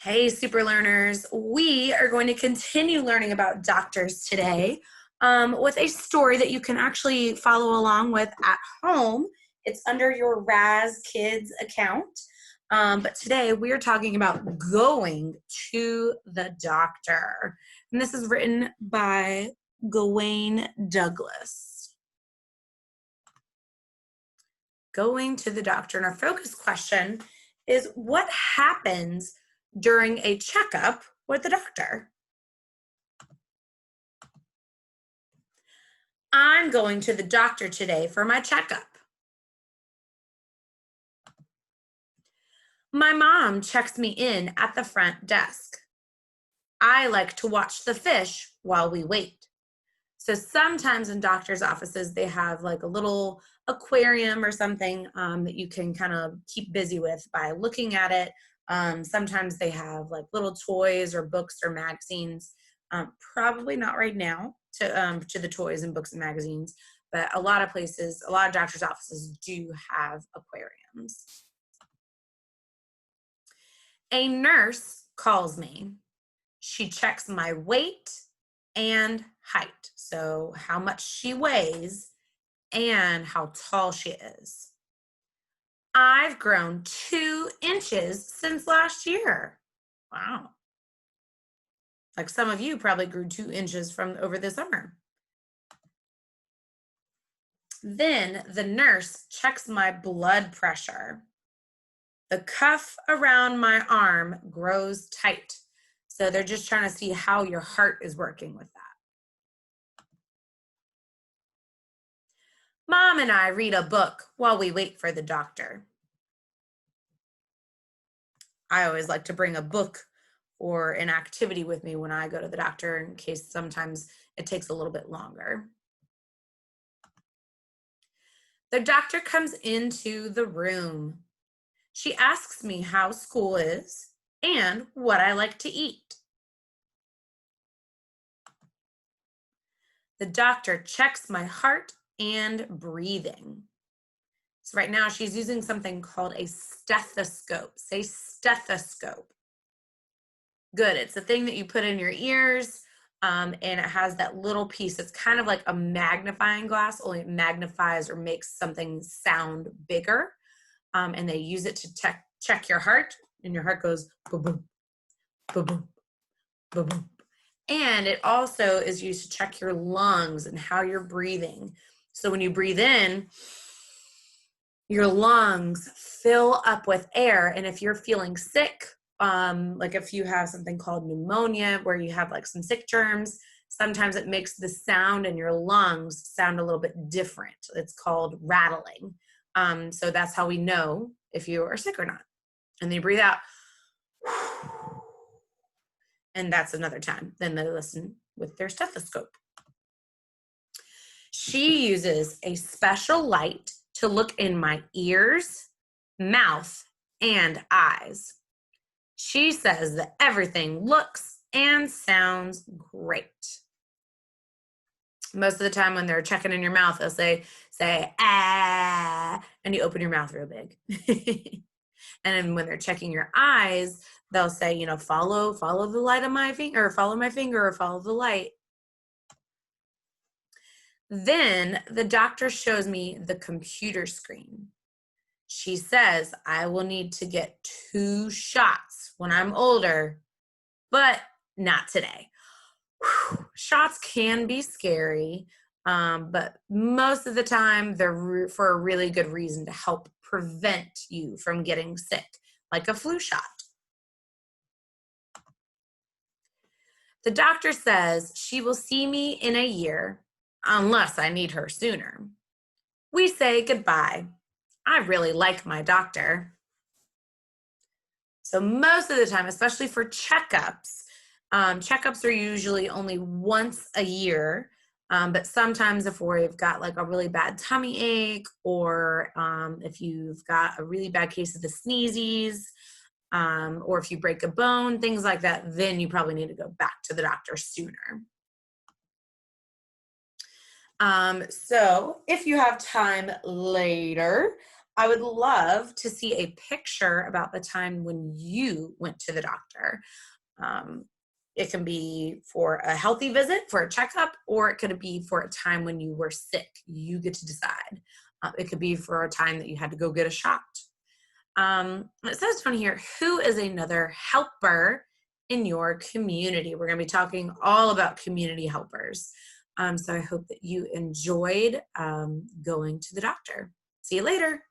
Hey, super learners. We are going to continue learning about doctors today with a story that you can actually follow along with at home. It's under your RAZ Kids account. But today we are talking about going to the doctor. And this is written by Gawain Douglas. Going to the doctor. And our focus question is, what happens during a checkup with the doctor? I'm going to the doctor today for my checkup. My mom checks me in at the front desk. I like to watch the fish while we wait. So sometimes in doctor's offices, they have like a little aquarium or something that you can kind of keep busy with by looking at it. Sometimes they have like little toys or books or magazines. Probably not right now to the toys and books and magazines, but a lot of places, a lot of doctor's offices do have aquariums. A nurse calls me. She checks my weight and height, so how much she weighs and how tall she is. I've grown 2 inches since last year. Wow. Like some of you probably grew 2 inches from over the summer. Then the nurse checks my blood pressure. The cuff around my arm grows tight. So they're just trying to see how your heart is working with that. Mom and I read a book while we wait for the doctor. I always like to bring a book or an activity with me when I go to the doctor in case sometimes it takes a little bit longer. The doctor comes into the room. She asks me how school is and what I like to eat. The doctor checks my heart and breathing. So right now she's using something called a stethoscope. Say stethoscope. Good. It's the thing that you put in your ears, and it has that little piece. It's kind of like a magnifying glass, only it magnifies or makes something sound bigger. And they use it to check your heart, and your heart goes boom, boom, boom, boom, boom, boom. And it also is used to check your lungs and how you're breathing. So when you breathe in, your lungs fill up with air. And if you're feeling sick, like if you have something called pneumonia, where you have like some sick germs, sometimes it makes the sound in your lungs sound a little bit different. It's called rattling. So that's how we know if you are sick or not. And then you breathe out. And that's another time. Then they listen with their stethoscope. She uses a special light to look in my ears, mouth, and eyes. She says that everything looks and sounds great. Most of the time when they're checking in your mouth, they'll say, ah, and you open your mouth real big. And then when they're checking your eyes, they'll say, follow the light of my finger, or follow my finger, or follow the light. Then the doctor shows me the computer screen. She says I will need to get 2 shots when I'm older, but not today. Shots can be scary, but most of the time they're for a really good reason to help prevent you from getting sick, like a flu shot. The doctor says she will see me in a year unless I need her sooner. We say goodbye. I really like my doctor. So most of the time, especially for checkups, checkups are usually only once a year. But sometimes if we've got like a really bad tummy ache, or if you've got a really bad case of the sneezies, or if you break a bone, things like that, then you probably need to go back to the doctor sooner. So if you have time later, I would love to see a picture about the time when you went to the doctor. Um, it can be for a healthy visit, for a checkup, or it could be for a time when you were sick. You get to decide. It could be for a time that you had to go get a shot. It says down here, who is another helper in your community? We're going to be talking all about community helpers. So I hope that you enjoyed going to the doctor. See you later.